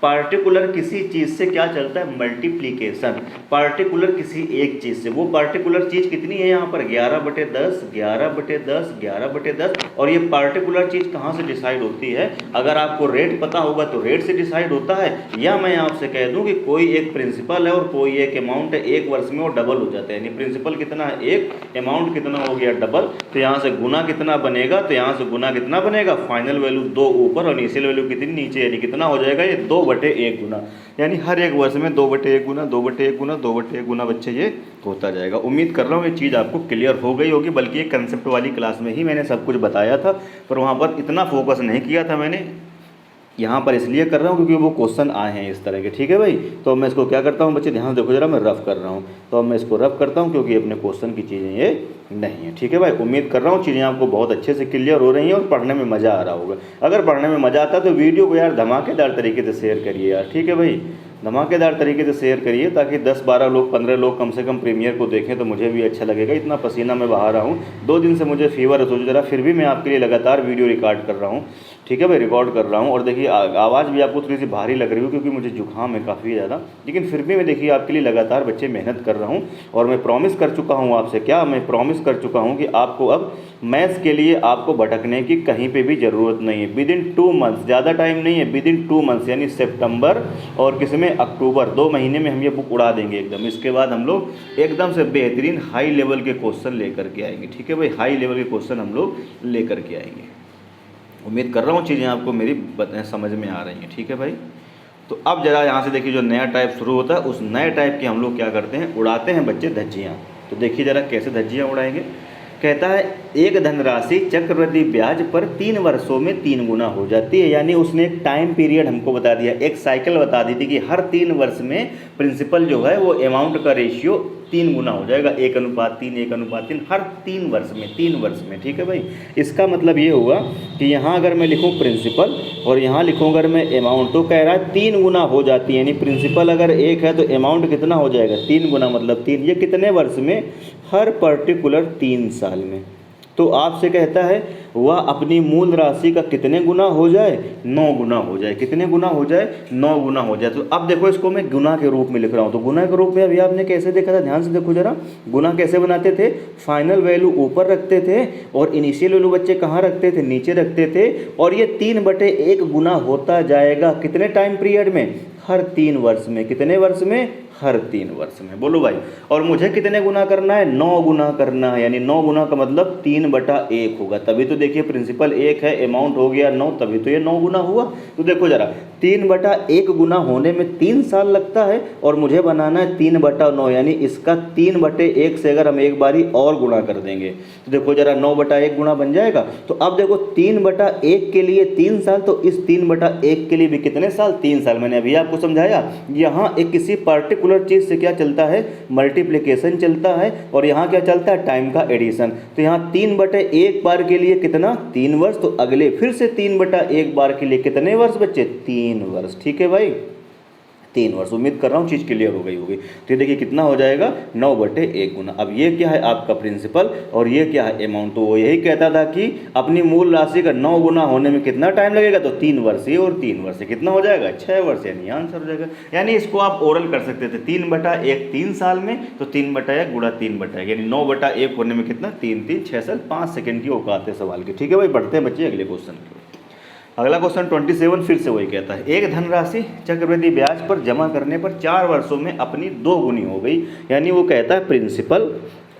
पार्टिकुलर किसी चीज़ से क्या चलता है, मल्टीप्लिकेशन, पार्टिकुलर किसी एक चीज़ से। वो पार्टिकुलर चीज़ कितनी है यहाँ पर, 11/10, 11/10, 11/10। और ये पार्टिकुलर चीज़ कहाँ से डिसाइड होती है, अगर आपको रेट पता होगा तो रेट से डिसाइड होता है, या मैं आपसे कह दूँ कि कोई एक प्रिंसिपल है और कोई एक अमाउंट है, 1 वर्ष में वो डबल हो जाता है। यानी प्रिंसिपल कितना है 1, अमाउंट कितना हो गया डबल, तो यहाँ से गुना कितना बनेगा, तो यहाँ से गुना कितना बनेगा, फाइनल वैल्यू 2 ऊपर और इनिशियल वैल्यू कितनी नीचे, यानी कितना हो जाएगा ये 2 2/1 गुना, यानी हर एक वर्ष में 2/1 गुना 2/1 गुना 2/1 गुना बच्चे ये होता जाएगा। उम्मीद कर रहा हूँ ये चीज़ आपको क्लियर हो गई होगी, बल्कि एक कंसेप्ट वाली क्लास में ही मैंने सब कुछ बताया था, पर वहाँ पर इतना फोकस नहीं किया था मैंने। यहाँ पर इसलिए कर रहा हूँ क्योंकि वो क्वेश्चन आए हैं इस तरह के, ठीक है भाई। तो मैं इसको क्या करता हूँ बच्चे, ध्यान देखो जरा, मैं रफ कर रहा हूँ, तो अब मैं इसको रफ करता हूँ क्योंकि अपने क्वेश्चन की चीज़ें ये नहीं है, ठीक है भाई। उम्मीद कर रहा हूँ चीज़ें आपको बहुत अच्छे से क्लियर हो रही हैं और पढ़ने में मज़ा आ रहा होगा। अगर पढ़ने में मज़ा आता है तो वीडियो को यार धमाकेदार तरीके से शेयर करिए यार, ठीक है भाई, धमाकेदार तरीके से शेयर करिए, ताकि 10-12 लोग 15 लोग कम से कम प्रीमियर को देखें तो मुझे भी अच्छा लगेगा। इतना पसीना मैं बहा रहा हूँ, 2 दिन से मुझे फीवर है, सोचो जरा, फिर भी मैं आपके लिए लगातार वीडियो रिकॉर्ड कर रहा हूँ, ठीक है भाई, रिकॉर्ड कर रहा हूँ। और देखिए आवाज़ भी आपको थोड़ी सी भारी लग रही हो क्योंकि मुझे जुकाम है काफ़ी ज़्यादा, लेकिन फिर भी मैं देखिए आपके लिए लगातार बच्चे मेहनत कर रहा हूँ। और मैं प्रॉमिस कर चुका हूँ आपसे, क्या मैं प्रॉमिस कर चुका हूँ कि आपको अब मैथ्स के लिए आपको भटकने की कहीं पे भी ज़रूरत नहीं है। विदिन 2 मंथ्स, ज़्यादा टाइम नहीं है, विदिन 2 मंथ्स यानी सितंबर और किसमें अक्टूबर, 2 महीने में हम ये बुक उड़ा देंगे एकदम। इसके बाद हम लोग एकदम से बेहतरीन हाई लेवल के क्वेश्चन लेकर के आएंगे, ठीक है भाई, हाई लेवल के क्वेश्चन हम लोग लेकर के आएंगे। उम्मीद कर रहा हूँ चीज़ें आपको मेरी समझ में आ रही हैं, ठीक है भाई। तो अब जरा यहाँ से देखिए, जो नया टाइप शुरू होता है उस नए टाइप के हम लोग क्या करते हैं, उड़ाते हैं बच्चे धज्जियाँ। तो देखिए जरा कैसे धज्जियाँ उड़ाएंगे। कहता है एक धनराशि चक्रवृद्धि ब्याज पर 3 वर्षों में 3 गुना हो जाती है, यानी उसने एक टाइम पीरियड हमको बता दिया, एक साइकिल बता दी थी कि हर 3 वर्ष में प्रिंसिपल जो है वो अमाउंट का रेशियो 3 गुना हो जाएगा, 1:3 1:3 हर 3 वर्ष में, 3 वर्ष में, ठीक है भाई। इसका मतलब ये हुआ कि यहाँ अगर मैं लिखूँ प्रिंसिपल और यहाँ लिखूँ अगर मैं अमाउंट, तो कह रहा है 3 गुना हो जाती है, यानी प्रिंसिपल अगर 1 है तो अमाउंट कितना हो जाएगा, 3 गुना मतलब 3। ये कितने वर्ष में, हर पर्टिकुलर 3 साल में। तो आपसे कहता है वह अपनी मूल राशि का कितने गुना हो जाए, 9 गुना हो जाए, कितने गुना हो जाए, 9 गुना हो जाए। तो अब देखो इसको मैं गुना के रूप में लिख रहा हूँ। तो गुना के रूप में अभी आपने कैसे देखा था, ध्यान से देखो जरा, गुना कैसे बनाते थे, फाइनल वैल्यू ऊपर रखते थे और इनिशियल वैल्यू बच्चे कहाँ रखते थे, नीचे रखते थे। और ये 3/1 गुना होता जाएगा कितने टाइम पीरियड में, हर 3 वर्ष में। कितने वर्ष में, हर 3 वर्ष में, बोलो भाई। और मुझे कितने गुना करना है, 9 गुना करना है, यानी 9 गुना का मतलब 3/1 होगा। तभी तो देखिए प्रिंसिपल 1 है, अमाउंट हो गया 9, तभी तो ये 9 गुना हुआ। तो देखो जरा, 3/1 गुना होने में 3 साल लगता है और मुझे बनाना है 3/9, यानी इसका 3/1 से अगर हम एक बारी और गुणा कर देंगे तो देखो जरा 9/1 गुना बन जाएगा। तो अब देखो 3/1 के लिए 3 साल, तो इस 3/1 के लिए भी कितने साल, 3 साल। मैंने अभी आपको समझाया, यहाँ एक किसी पर्टिकुलर चीज़ से क्या चलता है, मल्टीप्लिकेशन चलता है, और यहाँ क्या चलता है, टाइम का एडिशन। तो यहाँ 3/1 बार के लिए कितना, 3 वर्ष, तो अगले फिर से 3/1 बार के लिए कितने वर्ष बच्चे, 3 वर्ष, ठीक है भाई, 3 वर्ष। उम्मीद कर रहा हूँ चीज़ क्लियर हो गई होगी। तो ये देखिए कितना हो जाएगा, 9/1 गुना। अब ये क्या है आपका प्रिंसिपल और ये क्या है अमाउंट। तो वो यही कहता था कि अपनी मूल राशि का 9 गुना होने में कितना टाइम लगेगा, तो 3 वर्ष, ये और 3 वर्ष कितना हो जाएगा, 6 वर्ष, यानी आंसर हो जाएगा। यानी इसको आप ओरल कर सकते थे, 3/1 3 साल में, तो 3/1 गुणा 3/1, यानी 9/1 होने में कितना, 3 3 6 साल 5 सेकंड की औकात है सवाल की, ठीक है भाई। बढ़ते हैं बच्चे अगले क्वेश्चन की। अगला क्वेश्चन 27 फिर से वही कहता है, एक धनराशि चक्रवृद्धि ब्याज पर जमा करने पर 4 वर्षों में अपनी 2 गुनी हो गई, यानी वो कहता है प्रिंसिपल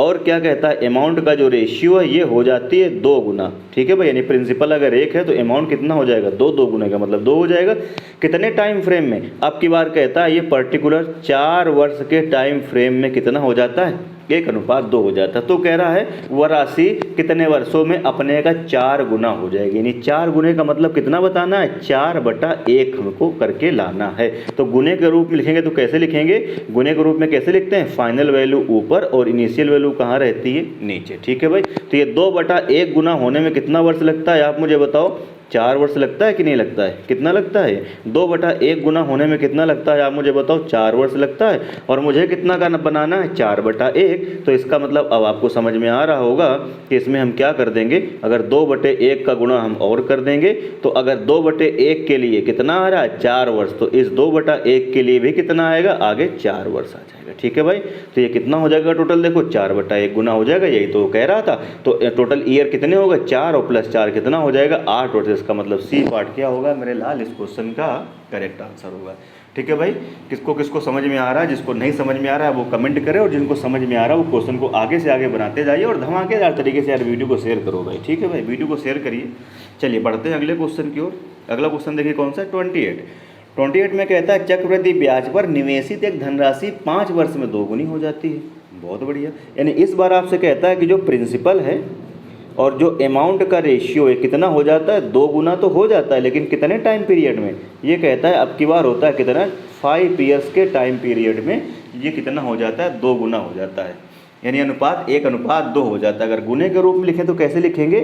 और क्या कहता है अमाउंट का जो रेशियो है ये हो जाती है 2 गुना, ठीक है भाई। यानी प्रिंसिपल अगर 1 है तो अमाउंट कितना हो जाएगा, 2 गुने का मतलब 2 हो जाएगा। कितने टाइम फ्रेम में, अब की बार कहता है ये पर्टिकुलर 4 वर्ष के टाइम फ्रेम में कितना हो जाता है, 1:2 हो जाता है। तो कह रहा है वह राशि कितने वर्षों में अपने का 4 गुना हो जाएगी, यानी 4 गुने का मतलब कितना बताना है, 4/1 हमको करके लाना है। तो गुने के रूप में लिखेंगे तो कैसे लिखेंगे, गुने के रूप में कैसे लिखते हैं, फाइनल वैल्यू ऊपर और इनिशियल वैल्यू कहाँ रहती है, नीचे, ठीक है भाई। तो ये 2/1 गुना होने में कितना वर्ष लगता है आप मुझे बताओ, 4 वर्ष लगता है कि नहीं लगता है, कितना लगता है, 2/1 गुना होने में कितना लगता है आप मुझे बताओ, 4 वर्ष लगता है। और मुझे कितना का बनाना है, 4/1। तो इसका मतलब अब आपको समझ में आ रहा होगा कि इसमें हम क्या कर देंगे, अगर 2/1 का गुणा हम और कर देंगे, तो अगर 2/1 के लिए कितना आ रहा है, 4 वर्ष, तो इस 2/1 के लिए भी कितना आएगा, आगे 4 वर्ष आ जाएगा, ठीक है भाई। तो ये कितना हो जाएगा टोटल, देखो 4/1 गुना हो जाएगा, यही तो कह रहा था। तो टोटल ईयर कितने होगा, 4 और प्लस 4 कितना हो जाएगा, 8 वर्ष। इसका मतलब सी पार्ट क्या होगा मेरे लाल, इस क्वेश्चन का करेक्ट आंसर होगा, ठीक है भाई। किसको किसको समझ में आ रहा है, जिसको नहीं समझ में आ रहा है वो कमेंट करे, और जिनको समझ में आ रहा है वो क्वेश्चन को आगे से आगे बनाते जाइए और धमाकेदार तरीके से यार वीडियो को शेयर करो भाई, ठीक है भाई, वीडियो को शेयर करिए। चलिए बढ़ते हैं अगले क्वेश्चन की ओर। अगला क्वेश्चन देखिए कौन सा है, 28। 28 में कहता है चक्रवृद्धि ब्याज पर निवेशित एक धनराशि 5 वर्ष में 2 गुनी हो जाती है। बहुत बढ़िया। यानी इस बार आपसे कहता है कि जो प्रिंसिपल है और जो अमाउंट का रेशियो है कितना हो जाता है, 2 गुना तो हो जाता है, लेकिन कितने टाइम पीरियड में, ये कहता है अब की बार होता है कितना, 5 ईयर्स के टाइम पीरियड में ये कितना हो जाता है, 2 गुना हो जाता है। यानी अनुपात 1:2 हो जाता है। अगर गुने के रूप में लिखें तो कैसे लिखेंगे,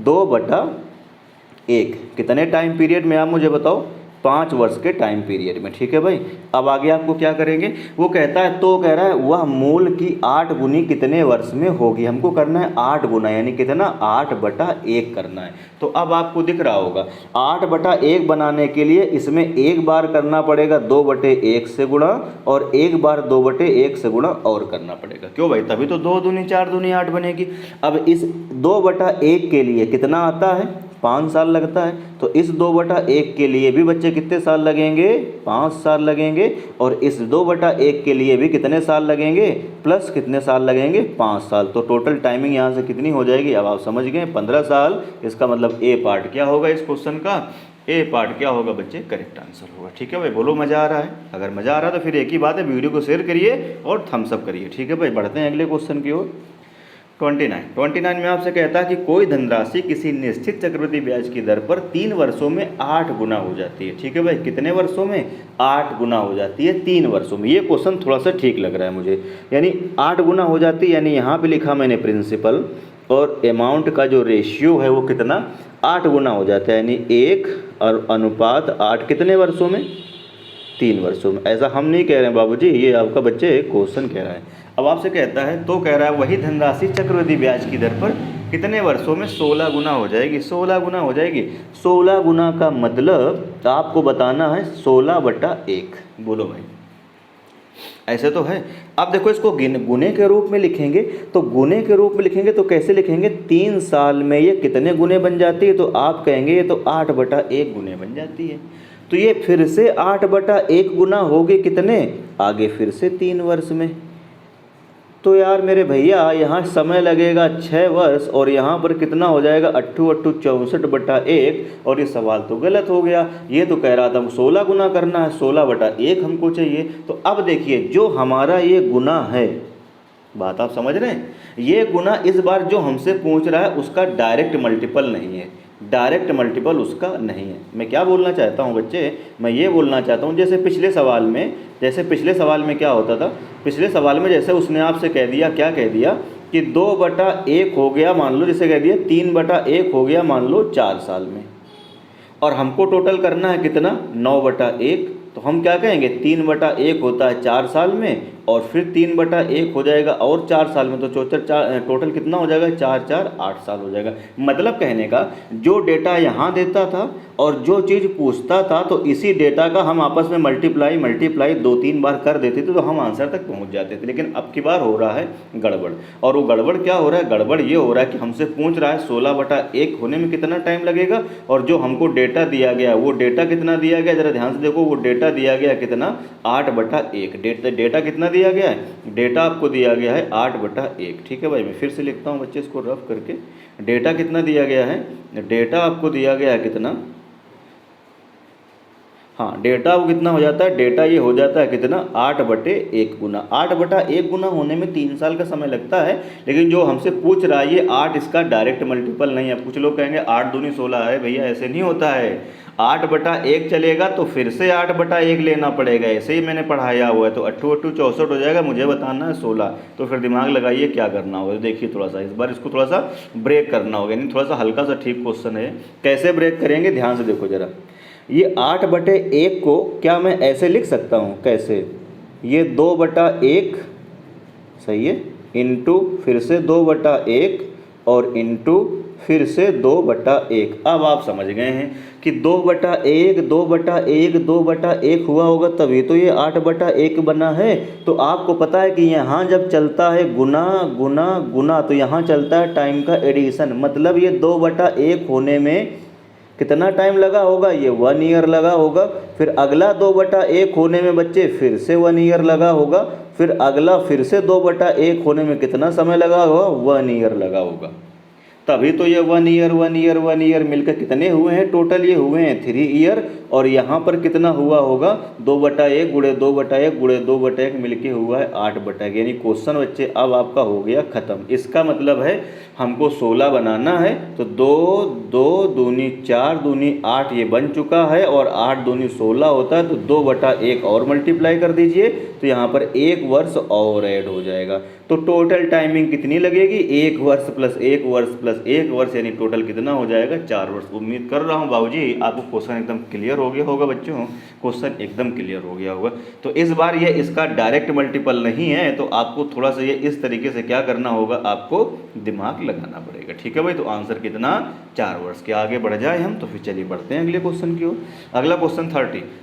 2/1। कितने टाइम पीरियड में आप मुझे बताओ, 5 वर्ष के टाइम पीरियड में। ठीक है भाई। अब आगे आपको क्या करेंगे, वो कहता है, तो कह रहा है वह मूल की 8 गुनी कितने वर्ष में होगी। हमको करना है 8 गुना, यानी कितना, 8/1 करना है। तो अब आपको दिख रहा होगा 8/1 बनाने के लिए इसमें एक बार करना पड़ेगा 2/1 से गुणा, और एक बार 2/1 से गुणा और करना पड़ेगा। क्यों भाई, तभी तो 2 दूनी 4 दूनी 8 बनेगी। अब इस 2/1 के लिए कितना आता है, 5 साल लगता है। तो इस 2/1 के लिए भी बच्चे कितने साल लगेंगे, 5 साल लगेंगे। और इस 2/1 के लिए भी कितने साल लगेंगे, प्लस कितने साल लगेंगे, 5 साल। तो टोटल टाइमिंग यहाँ से कितनी हो जाएगी, अब आप समझ गए, 15 साल। इसका मतलब ए पार्ट क्या होगा इस क्वेश्चन का, ए पार्ट क्या होगा बच्चे, करेक्ट आंसर होगा। ठीक है भाई, बोलो मज़ा आ रहा है। अगर मज़ा आ रहा है तो फिर एक ही बात है, वीडियो को शेयर करिए और थम्स अप करिए। ठीक है भाई, बढ़ते हैं अगले क्वेश्चन की ओर। 29 में आपसे कहता है कि कोई धनराशि किसी निश्चित चक्रवृद्धि ब्याज की दर पर 3 वर्षों में 8 गुना हो जाती है। ठीक है भाई, कितने वर्षों में, 8 गुना हो जाती है 3 वर्षों में। ये क्वेश्चन थोड़ा सा ठीक लग रहा है मुझे, यानी 8 गुना हो जाती है। यानी यहाँ पे लिखा मैंने प्रिंसिपल और अमाउंट का जो रेशियो है वो कितना, 8 गुना हो जाता है। यानी 1 और अनुपात 8 कितने वर्षों में, 3 वर्षों में। ऐसा हम नहीं कह रहे हैं बाबूजी, ये आपका बच्चे क्वेश्चन कह रहा है। अब आपसे कहता है, तो कह रहा है वही धनराशि चक्रवृद्धि ब्याज की दर पर कितने वर्षों में 16 गुना हो जाएगी, 16 गुना हो जाएगी। 16 गुना का मतलब आपको बताना है 16/1। बोलो भाई, ऐसे तो है। अब देखो इसको गुने के रूप में लिखेंगे, तो गुने के रूप में लिखेंगे तो कैसे लिखेंगे, 3 साल में ये कितने गुने बन जाती है, तो आप कहेंगे ये तो 8/1 गुने बन जाती है। तो ये फिर से 8/1 गुना होगी कितने, आगे फिर से 3 वर्ष में। तो यार मेरे भैया यहाँ समय लगेगा 6 वर्ष, और यहाँ पर कितना हो जाएगा, 8 64/1। और ये सवाल तो गलत हो गया, ये तो कह रहा था 16 गुना करना है, 16/1 हमको चाहिए। तो अब देखिए जो हमारा ये गुना है, बात आप समझ रहे हैं, ये गुना इस बार जो हमसे पूछ रहा है उसका डायरेक्ट मल्टीपल नहीं है, डायरेक्ट मल्टीपल उसका नहीं है। मैं क्या बोलना चाहता हूँ बच्चे, मैं ये बोलना चाहता हूँ जैसे पिछले सवाल में क्या होता था, पिछले सवाल में जैसे उसने आपसे कह दिया, क्या कह दिया कि 2/1 हो गया मान लो, जैसे कह दिया 3/1 हो गया मान लो 4 साल में, और हमको टोटल करना है कितना, 9/1। तो हम क्या कहेंगे, 3/1 होता है 4 साल में, और फिर 3/1 हो जाएगा और 4 साल में। तो टोटल कितना हो जाएगा, 4 4 8 साल हो जाएगा। मतलब कहने का जो डेटा यहाँ देता था और जो चीज़ पूछता था, तो इसी डेटा का हम आपस में मल्टीप्लाई 2-3 बार कर देते थे तो हम आंसर तक पहुँच जाते थे। लेकिन अब की बार हो रहा है गड़बड़, और वो गड़बड़ क्या हो रहा है, गड़बड़ ये हो रहा है कि हमसे पूछ रहा है 16/1 होने में कितना टाइम लगेगा, और जो हमको डेटा दिया गया वो डेटा कितना दिया गया, ज़रा ध्यान से देखो, वो डेटा दिया गया कितना, 8/1। डेटा कितना दिया गया है, डेटा आपको दिया गया है 8/1। ठीक है भाई, मैं फिर से लिखता हूँ बच्चे इसको रफ करके, डेटा कितना दिया गया है, डेटा आपको दिया गया है कितना, हाँ डेटा वो कितना हो जाता है, डेटा ये हो जाता है कितना, 8/1 गुना। 8/1 गुना होने में 3 साल का समय लगता है, लेकिन जो हमसे पूछ रहा है ये 8 इसका डायरेक्ट मल्टीपल नहीं है। कुछ लोग कहेंगे 8 दूनी 16 है, भैया ऐसे नहीं होता है। 8/1 चलेगा तो फिर से 8/1 लेना पड़ेगा, ऐसे ही मैंने पढ़ाया हुआ है। तो 8 64 हो जाएगा, मुझे बताना है 16। तो फिर दिमाग लगाइए क्या करना होगा। देखिए थोड़ा सा इस बार इसको थोड़ा सा ब्रेक करना होगा, यानी थोड़ा सा हल्का सा ठीक क्वेश्चन है। कैसे ब्रेक करेंगे, ध्यान से देखो जरा। ये 8/1 को क्या मैं ऐसे लिख सकता हूँ, कैसे, ये 2/1 सही है, इंटू फिर से 2/1 और इंटू फिर से 2/1। अब आप समझ गए हैं कि 2/1 2/1 2/1 हुआ होगा, तभी तो ये 8/1 बना है। तो आपको पता है कि यहाँ जब चलता है गुना गुना गुना, तो यहाँ चलता है टाइम का एडिशन। मतलब ये 2/1 होने में कितना टाइम लगा होगा, ये 1 ईयर लगा होगा। फिर अगला 2/1 होने में बच्चे फिर से 1 ईयर लगा होगा। फिर अगला फिर से 2/1 होने में कितना समय लगा होगा, 1 ईयर लगा होगा। तभी तो ये 1 ईयर 1 ईयर 1 ईयर मिलकर कितने हुए हैं टोटल, ये हुए हैं 3 ईयर। और यहाँ पर कितना हुआ होगा 2/1 गुणे 2/1 गुणे 2/1 मिलके हुआ है 8/1। यानी क्वेश्चन बच्चे अब आपका हो गया ख़त्म। इसका मतलब है हमको 16 बनाना है तो 2 2 दूनी 4 दूनी 8 ये बन चुका है, और 8 दूनी 16 होता है तो 2/1 और मल्टीप्लाई कर दीजिए तो यहाँ पर 1 वर्ष और ऐड हो जाएगा। तो टोटल टाइमिंग कितनी लगेगी, 1 वर्ष प्लस 1 वर्ष प्लस 1 वर्ष, यानी टोटल कितना हो जाएगा 4 वर्ष। उम्मीद कर रहा हूँ बाबूजी आपको क्वेश्चन एकदम क्लियर हो गया होगा बच्चों, क्वेश्चन एकदम क्लियर हो गया होगा। तो इस बार ये इसका डायरेक्ट मल्टीपल नहीं है, तो आपको थोड़ा सा ये इस तरीके से क्या करना होगा, आपको दिमाग लगाना पड़ेगा। ठीक है भाई, तो आंसर कितना 4 वर्ष के। आगे बढ़ जाए हम, तो फिर चलिए बढ़ते हैं अगले क्वेश्चन की ओर। अगला क्वेश्चन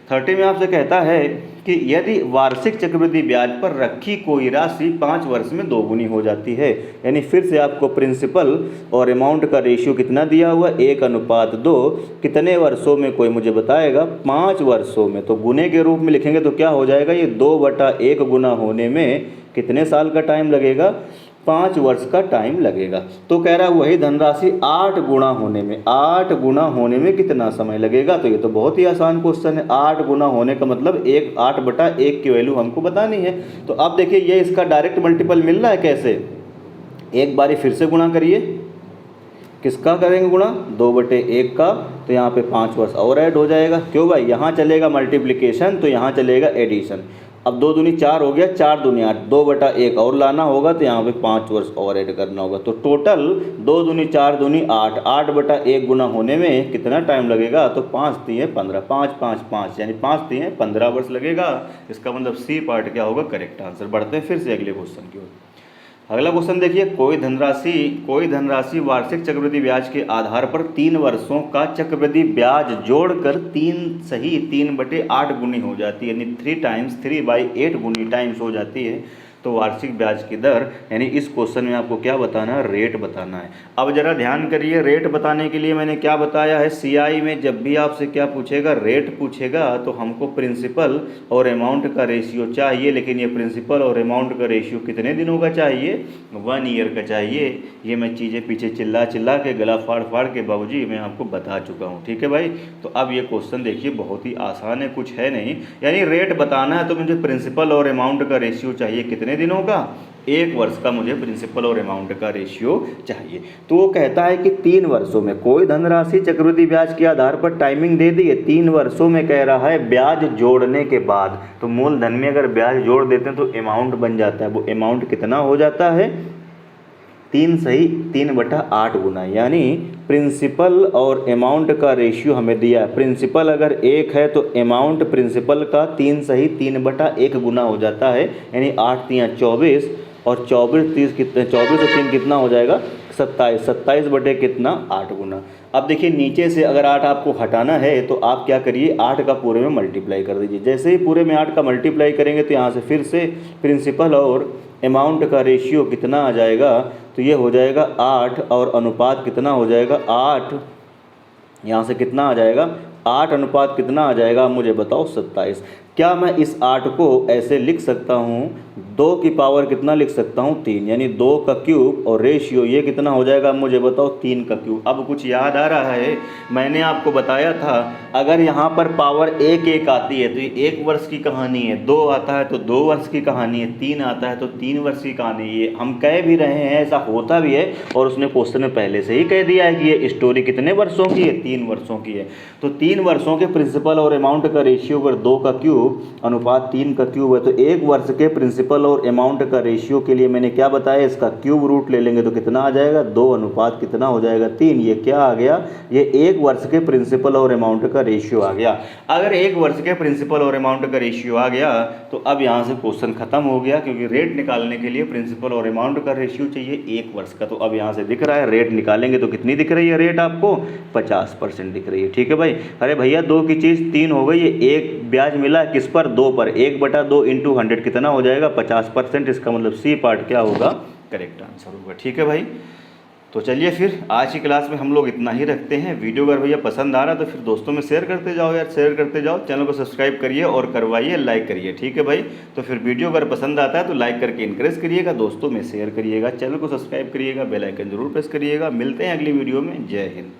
30 में आपसे कहता है कि यदि वार्षिक चक्रवृद्धि ब्याज पर रखी कोई राशि 5 वर्ष में 2 गुनी हो जाती है, यानी फिर से आपको प्रिंसिपल और अमाउंट का रेशियो कितना दिया हुआ 1:2, कितने वर्षों में कोई मुझे बताएगा, 5 वर्षों में। तो गुने के रूप में लिखेंगे तो क्या हो जाएगा, ये 2/1 गुना होने में कितने साल का टाइम लगेगा, 5 वर्ष का टाइम लगेगा। तो कह रहा है वही धनराशि 8 गुना होने में, 8 गुना होने में कितना समय लगेगा। तो ये तो बहुत ही आसान क्वेश्चन है, 8 गुना होने का मतलब 8/1 की वैल्यू हमको बतानी है। तो अब देखिए ये इसका डायरेक्ट मल्टीपल मिल रहा है कैसे, एक बारी फिर से गुणा करिए, किसका करेंगे गुणा, 2/1 का, तो यहाँ पे 5 वर्ष और ऐड हो जाएगा। क्यों भाई, यहाँ चलेगा मल्टीप्लिकेशन तो यहाँ चलेगा एडिशन। अब 2 दूनी 4 हो गया, 4 दूनी 8, 2/1 और लाना होगा तो यहाँ पे 5 वर्ष और ऐड करना होगा। तो टोटल 2 दूनी 4 दूनी 8, 8/1 गुना होने में कितना टाइम लगेगा, तो 5 3 15, 5 5 5 यानी 5 3 15 वर्ष लगेगा। इसका मतलब सी पार्ट क्या होगा, करेक्ट आंसर। बढ़ते हैं फिर से अगले क्वेश्चन की ओर। अगला क्वेश्चन देखिए, कोई धनराशि वार्षिक चक्रवृद्धि ब्याज के आधार पर 3 वर्षों का चक्रवृद्धि ब्याज जोड़कर 3/8 गुनी हो जाती है, यानी 3/8 गुनी टाइम्स हो जाती है। तो वार्षिक ब्याज की दर, यानी इस क्वेश्चन में आपको क्या बताना है, रेट बताना है। अब जरा ध्यान करिए, रेट बताने के लिए मैंने क्या बताया है, सीआई में जब भी आपसे क्या पूछेगा, रेट पूछेगा, तो हमको प्रिंसिपल और अमाउंट का रेशियो चाहिए। लेकिन ये प्रिंसिपल और अमाउंट का रेशियो कितने दिनों का चाहिए, 1 ईयर का चाहिए। ये मैं चीज़ें पीछे चिल्ला के गला फाड़ के बाबूजी मैं आपको बता चुका हूँ। ठीक है भाई, तो अब ये क्वेश्चन देखिए बहुत ही आसान है, कुछ है नहीं। यानी रेट बताना है तो मुझे प्रिंसिपल और अमाउंट का रेशियो चाहिए कितने दिनों का, 1 वर्ष का मुझे प्रिंसिपल और अमाउंट का रेशियो चाहिए। तो वो कहता है कि 3 वर्षों में कोई धनराशि चक्रवृद्धि ब्याज के आधार पर टाइमिंग दे दी है, 3 वर्षों में कह रहा है ब्याज जोड़ने के बाद। तो मूलधन में अगर ब्याज जोड़ देते हैं तो अमाउंट बन जाता है। वो अमाउंट कितना हो जाता है, 3/8 गुना, यानी प्रिंसिपल और अमाउंट का रेशियो हमें दिया है। प्रिंसिपल अगर 1 है तो अमाउंट प्रिंसिपल का 3/1 गुना हो जाता है, यानी 8 3 24, और 24 30 कितने, 24 और 3 कितना हो जाएगा 27, 27 बटे कितना 8 गुना। अब देखिए नीचे से अगर 8 आपको हटाना है तो आप क्या करिए, 8 का पूरे में मल्टीप्लाई कर दीजिए। जैसे ही पूरे में 8 का मल्टीप्लाई करेंगे तो यहाँ से फिर से प्रिंसिपल और अमाउंट का रेशियो कितना आ जाएगा, तो ये हो जाएगा 8, और अनुपात कितना हो जाएगा 8, यहाँ से कितना आ जाएगा 8 अनुपात कितना आ जाएगा, आप मुझे बताओ 27। क्या मैं इस 8 को ऐसे लिख सकता हूँ, 2 की पावर कितना लिख सकता हूँ 3, यानी 2 का क्यूब, और रेशियो ये कितना हो जाएगा, मुझे बताओ 3 का क्यूब। अब कुछ याद आ रहा है, मैंने आपको बताया था अगर यहाँ पर पावर 1 आती है तो ये 1 वर्ष की कहानी है, 2 आता है तो 2 वर्ष की कहानी है, 3 आता है तो 3 वर्ष की कहानी है। हम कह भी रहे हैं, ऐसा होता भी है, और उसने क्वेश्चन में पहले से ही कह दिया है कि ये स्टोरी कितने वर्षों की है, 3 वर्षों की है। तो 3 वर्षों के प्रिंसिपल और अमाउंट का रेशियो अगर 2 का क्यूब अनुपात 3 का क्यूब है, तो 1 वर्ष के प्रिंसिपल और अमाउंट का रेशियो के लिए मैंने क्या बताया, इसका क्यूब रूट ले लेंगे तो कितना आ जाएगा, 2 अनुपात कितना हो जाएगा 3। ये क्या आ गया, ये 1 वर्ष के प्रिंसिपल और अमाउंट का रेशियो आ गया। अगर 1 वर्ष के प्रिंसिपल और अमाउंट का रेशियो आ गया तो अब यहाँ से क्वेश्चन खत्म हो गया, क्योंकि रेट निकालने के लिए प्रिंसिपल और अमाउंट का रेशियो चाहिए 1 वर्ष का। तो अब यहाँ से दिख रहा है रेट निकालेंगे तो कितनी दिख रही है रेट आपको, 50% दिख रही है। ठीक है भाई, अरे भैया 2 की चीज़ 3 हो गई, ये 1 ब्याज मिला है किस पर, 2 पर, 1/2 इंटू 100 कितना हो जाएगा 50%। इसका मतलब सी पार्ट क्या होगा, करेक्ट आंसर होगा। ठीक है भाई, तो चलिए फिर आज की क्लास में हम लोग इतना ही रखते हैं। वीडियो अगर भैया पसंद आ रहा तो फिर दोस्तों में शेयर करते जाओ यार, शेयर करते जाओ, चैनल को सब्सक्राइब करिए और करवाइए, लाइक करिए, ठीक है भाई। तो फिर वीडियो अगर पसंद आता है तो लाइक करके इनकरेज करिएगा, दोस्तों में शेयर करिएगा, चैनल को सब्सक्राइब करिएगा, बेल आइकन जरूर प्रेस करिएगा। मिलते हैं अगली वीडियो में। जय हिंद।